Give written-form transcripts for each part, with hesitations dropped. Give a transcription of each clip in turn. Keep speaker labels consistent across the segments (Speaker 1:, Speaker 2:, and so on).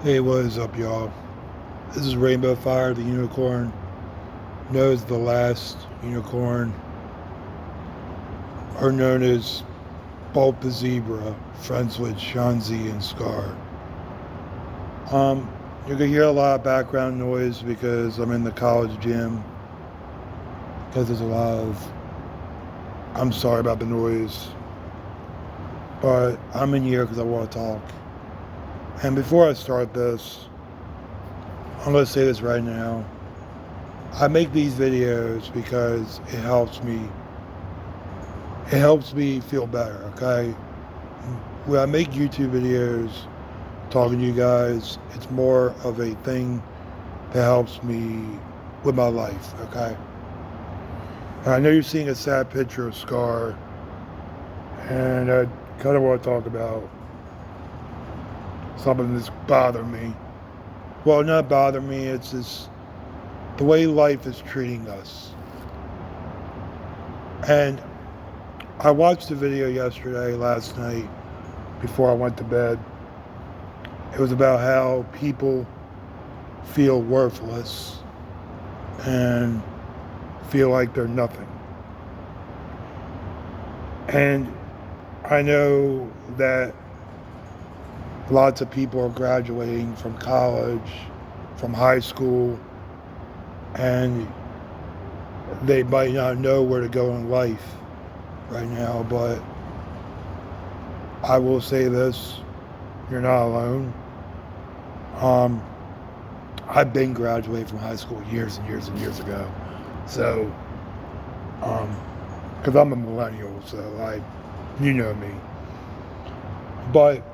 Speaker 1: Hey, what is up, y'all? This is Rainbow Fire, the unicorn. Knows the last unicorn, or known as Bulb the Zebra, friends with Shanzi and Scar. You can hear a lot of background noise because I'm in the college gym. Because there's a lot of. I'm sorry about the noise, but I'm in here because I want to talk. And before I start this, I'm going to say this right now. I make these videos because it helps me feel better, okay? When I make YouTube videos talking to you guys, it's more of a thing that helps me with my life, okay? And I know you're seeing a sad picture of Scar, and I kind of want to talk about something that's bothered me. Well, not bother me, it's just the way life is treating us. And I watched the video last night, before I went to bed. It was about how people feel worthless and feel like they're nothing. And I know that lots of people are graduating from college, from high school, and they might not know where to go in life right now, but I will say this, you're not alone. Um, I've been graduating from high school years and years and years ago. So, because I'm a millennial, so you know me. But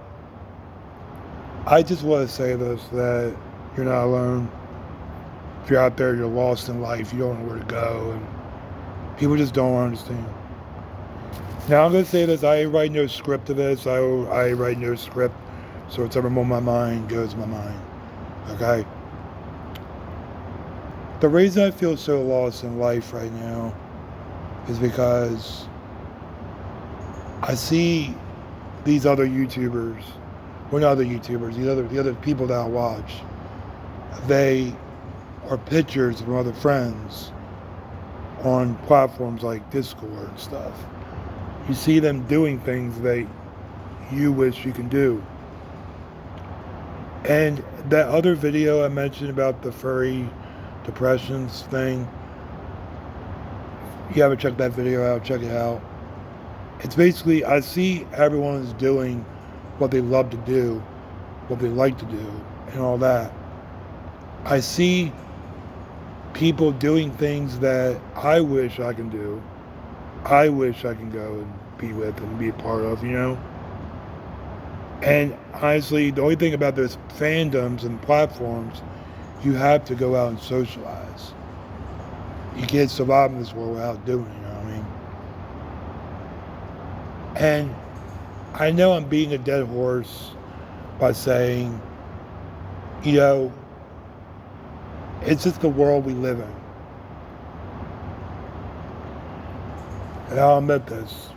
Speaker 1: I just want to say this, that you're not alone. If you're out there, you're lost in life, you don't know where to go, and people just don't understand. Now, I'm going to say this, I write no script to this. I write no script, so whatever on my mind goes in my mind. Okay? The reason I feel so lost in life right now is because I see these other YouTubers, well, not other YouTubers, the other people that I watch, they are pictures from other friends on platforms like Discord and stuff. You see them doing things that you wish you can do. And that other video I mentioned about the furry depressions thing, you haven't checked that video out, check it out. It's basically, I see everyone is doing what they love to do, what they like to do, and all that. I see people doing things that I wish I can do. I wish I can go and be with and be a part of, you know? And honestly, the only thing about those fandoms and platforms, you have to go out and socialize. You can't survive in this world without doing it, you know what I mean? And I know I'm beating a dead horse by saying, you know, it's just the world we live in. And I'll admit this.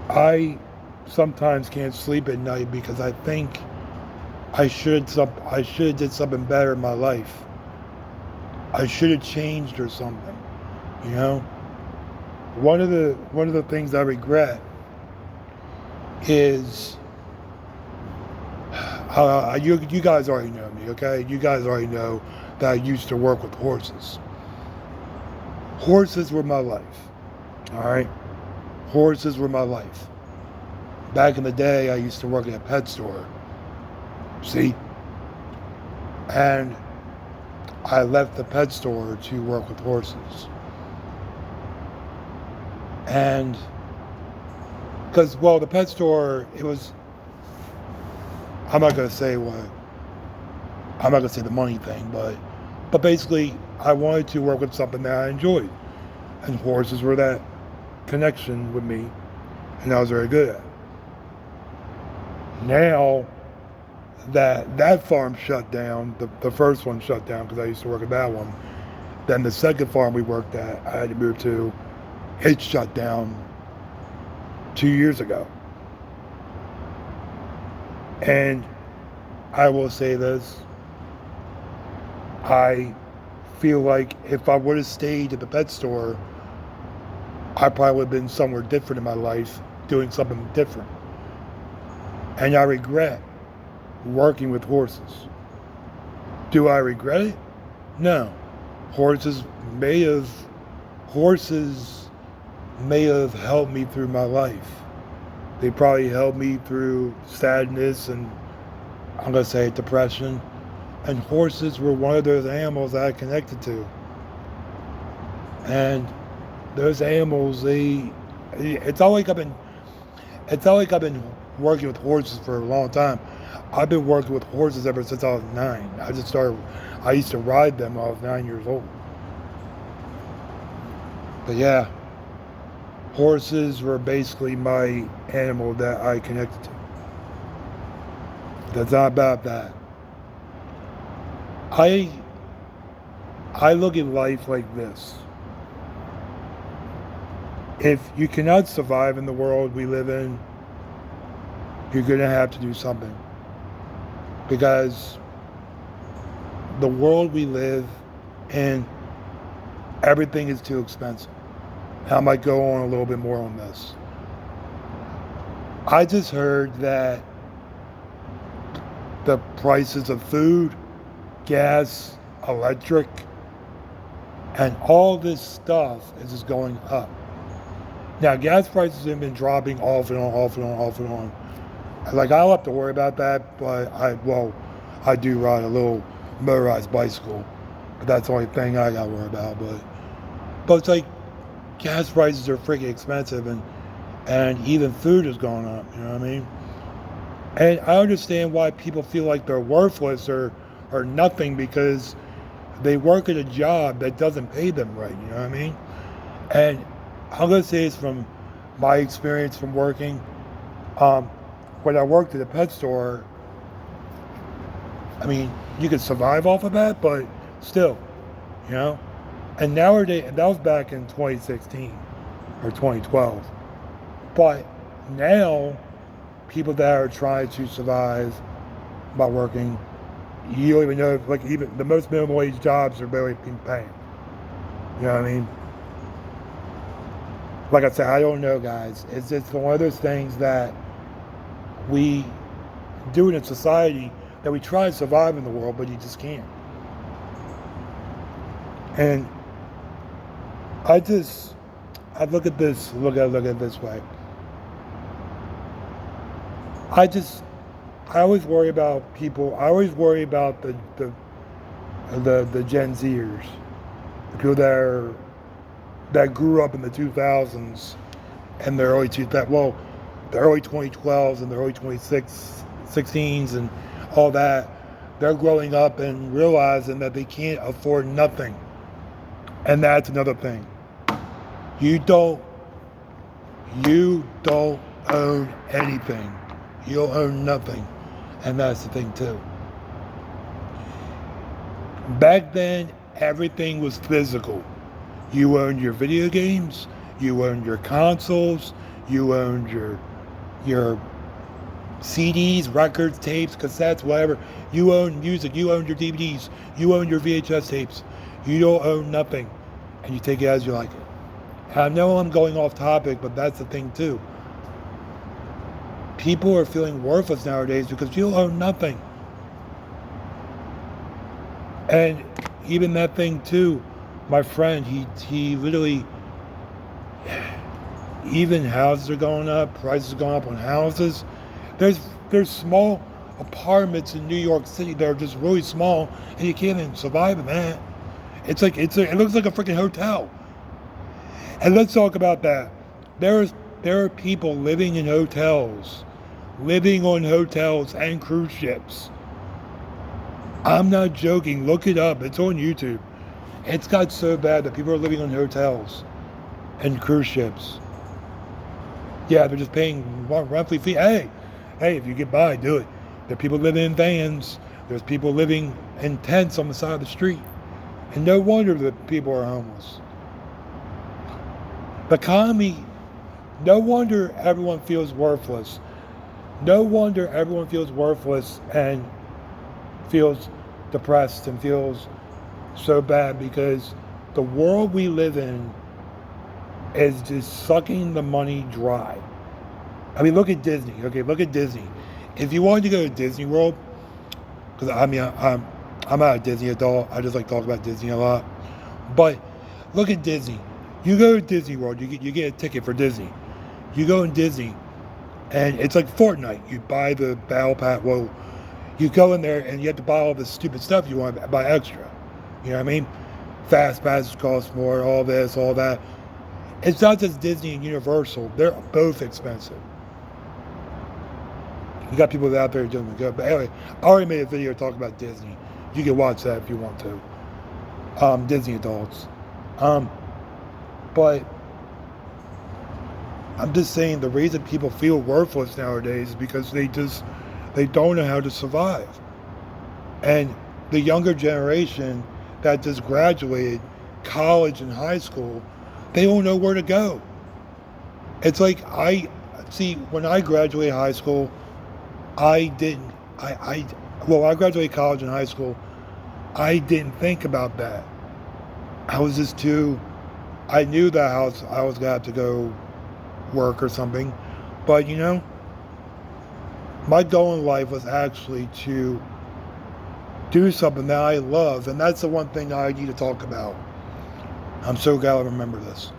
Speaker 1: I sometimes can't sleep at night because I think I should have did something better in my life. I should have changed or something. You know? One of the things I regret is you guys already know me, okay? You guys already know that I used to work with horses. Horses were my life. All right? Horses were my life. Back in the day, I used to work at a pet store. See? And I left the pet store to work with horses. And because, well, the pet store, it was, I'm not going to say the money thing, but basically, I wanted to work with something that I enjoyed. And horses were that connection with me, and I was very good at it. Now that farm shut down, the first one shut down because I used to work at that one. Then the second farm we worked at, I had to move to, it shut down 2 years ago. And I will say this. I feel like if I would have stayed at the pet store, I probably would have been somewhere different in my life, doing something different. And I regret working with horses. Do I regret it? No. Horses may have horses may have helped me through my life. They probably helped me through sadness and, I'm gonna say, depression. And horses were one of those animals that I connected to. And those animals, it's not like I've been working with horses for a long time. I've been working with horses ever since I was 9. I used to ride them when I was 9 years old. But yeah, horses were basically my animal that I connected to. That's not about that. I look at life like this. If you cannot survive in the world we live in, you're going to have to do something. Because the world we live in, everything is too expensive. I might go on a little bit more on this. I just heard that the prices of food, gas, electric, and all this stuff is just going up. Now, gas prices have been dropping off and on, off and on, off and on. Like, I don't have to worry about that, but I do ride a little motorized bicycle. But that's the only thing I got to worry about. But it's like, gas prices are freaking expensive, and even food is going up, you know what I mean? And I understand why people feel like they're worthless or nothing because they work at a job that doesn't pay them right, you know what I mean? And I'm going to say this from my experience from working. When I worked at a pet store, I mean, you could survive off of that, but still, you know? And nowadays, that was back in 2016 or 2012. But now, people that are trying to survive by working, you don't even know if, like, even the most minimum wage jobs are barely being paid. You know what I mean? Like I said, I don't know, guys. It's just one of those things that we do in a society that we try to survive in the world, but you just can't. And I look at this way. I always worry about people. I always worry about the Gen Zers, the people that grew up in the 2000s and the early 2012s and the early 2016s and all that. They're growing up and realizing that they can't afford nothing. And that's another thing. You don't own anything. You'll own nothing. And that's the thing too. Back then, everything was physical. You owned your video games, you owned your consoles, you owned your CDs, records, tapes, cassettes, whatever. You owned music, you owned your DVDs, you owned your VHS tapes. You don't own nothing. And you take it as you like it. And I know I'm going off topic, but that's the thing too. People are feeling worthless nowadays because you own nothing. And even that thing too, my friend, he literally, even houses are going up, prices are going up on houses. There's small apartments in New York City that are just really small, and you can't even survive in that. It looks like a freaking hotel. And let's talk about that. There are people living in hotels, living on hotels and cruise ships. I'm not joking. Look it up. It's on YouTube. It's got so bad that people are living on hotels and cruise ships. Yeah, they're just paying monthly fee. Hey, if you get by, do it. There are people living in vans. There's people living in tents on the side of the street. And no wonder that people are homeless. The economy, no wonder everyone feels worthless. No wonder everyone feels worthless and feels depressed and feels so bad because the world we live in is just sucking the money dry. I mean, look at Disney. Okay, look at Disney. If you wanted to go to Disney World, because I mean, I'm not a Disney adult. I just like talk about Disney a lot. But look at Disney. You go to Disney World, you get a ticket for Disney. You go in Disney, and it's like Fortnite. You buy the battle pass. Well, you go in there and you have to buy all this stupid stuff you want to buy extra. You know what I mean? Fast passes cost more. All this, all that. It's not just Disney and Universal. They're both expensive. You got people out there doing good. But anyway, I already made a video talking about Disney. You can watch that if you want to. Disney adults. But I'm just saying the reason people feel worthless nowadays is because they don't know how to survive. And the younger generation that just graduated college and high school, they don't know where to go. It's like when I graduated high school, I graduated college and high school, I didn't think about that. I was just I knew that I was going to have to go work or something. But, my goal in life was actually to do something that I love. And that's the one thing I need to talk about. I'm so glad I remember this.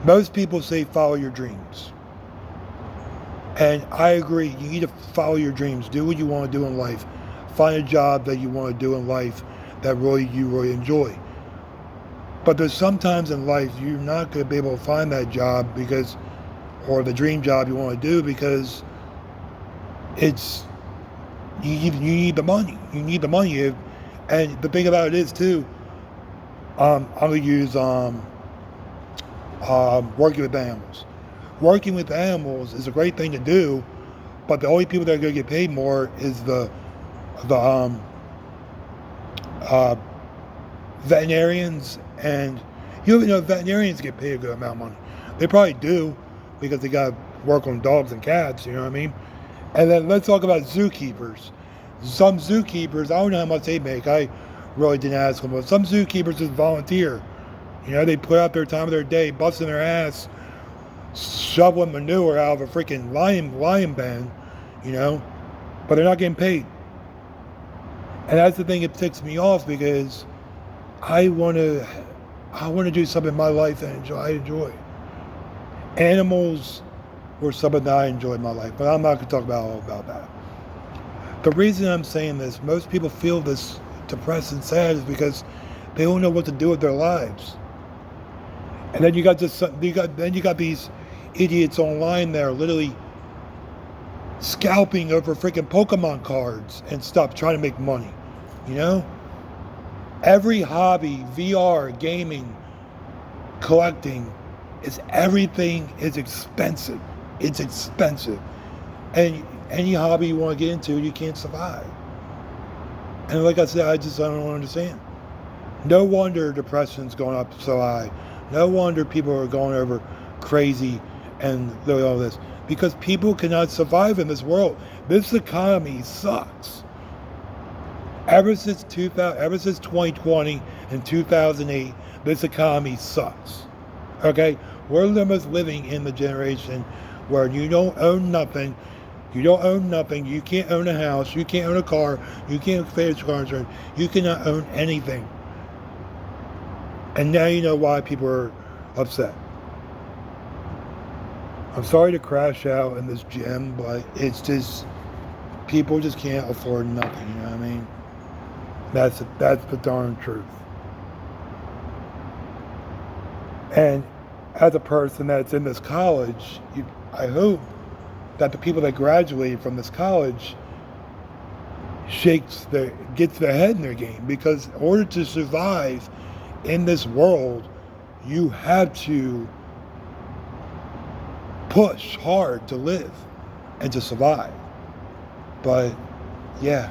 Speaker 1: Most people say follow your dreams. And I agree, you need to follow your dreams. Do what you want to do in life. Find a job that you want to do in life that you really enjoy. But there's sometimes in life you're not going to be able to find that job or the dream job you want to do because you need the money. You need the money. And the thing about it is too, I'm going to use working with animals. Working with animals is a great thing to do, but the only people that are going to get paid more is the veterinarians, and veterinarians get paid a good amount of money. They probably do because they got to work on dogs and cats, you know what I mean? And then let's talk about zookeepers. Some zookeepers, I don't know how much they make. I really didn't ask them, but some zookeepers just volunteer. They put out their time of their day, busting their ass, shoveling manure out of a freaking lion pen, but they're not getting paid. And that's the thing that ticks me off because I want to do something in my life that I enjoy. Animals were something that I enjoyed in my life, but I'm not going to talk all about that. The reason I'm saying this, most people feel this depressed and sad is because they don't know what to do with their lives. And then you got these idiots online that are literally scalping over freaking Pokemon cards and stuff, trying to make money. Every hobby, VR, gaming, collecting, everything is expensive. It's expensive. And any hobby you want to get into, you can't survive. And like I said, I don't understand. No wonder depression's going up so high. No wonder people are going over crazy and all this. Because people cannot survive in this world. This economy sucks. Ever since 2020 and 2008, this economy sucks. Okay? We're almost living in the generation where you don't own nothing. You don't own nothing. You can't own a house. You can't own a car. You can't pay car insurance. You cannot own anything. And now you know why people are upset. I'm sorry to crash out in this gym, but it's just, people just can't afford nothing, you know what I mean? That's the darn truth. And as a person that's in this college, I hope that the people that graduated from this college gets their head in their game, because in order to survive in this world, you have to push hard to live and to survive. But yeah,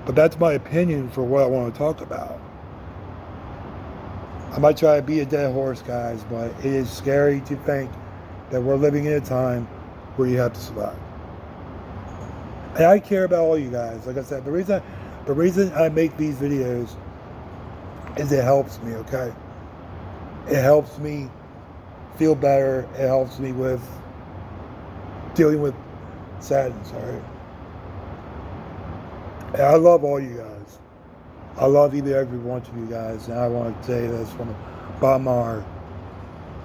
Speaker 1: but that's my opinion for what I want to talk about. I might try to beat a dead horse, guys, but it is scary to think that we're living in a time where you have to survive. And I care about all you guys. Like I said, the reason I make these videos is it helps me, okay? It helps me feel better. It helps me with dealing with sadness, all right? And I love all you guys. I love every one of you guys, and I want to say this from the bottom of my heart.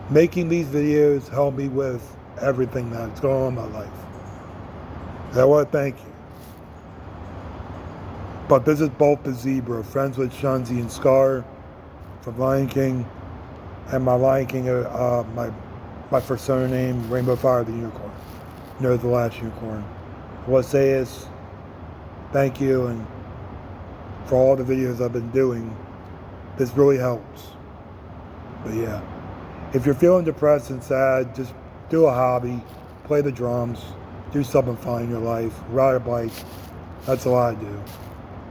Speaker 1: Making these videos help me with everything that's going on in my life. And I want to thank you. But this is Bolt the Zebra, friends with Shunzi and Scar from Lion King, and my Lion King, my persona name, Rainbow Fire the Unicorn. The last unicorn. What I say is, thank you, and for all the videos I've been doing, this really helps. But yeah, if you're feeling depressed and sad, just do a hobby, play the drums, do something fun in your life, ride a bike. That's all I do.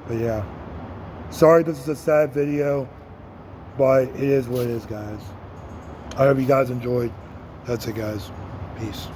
Speaker 1: But yeah, sorry this is a sad video, but it is what it is, guys. I hope you guys enjoyed. That's it, guys. Peace.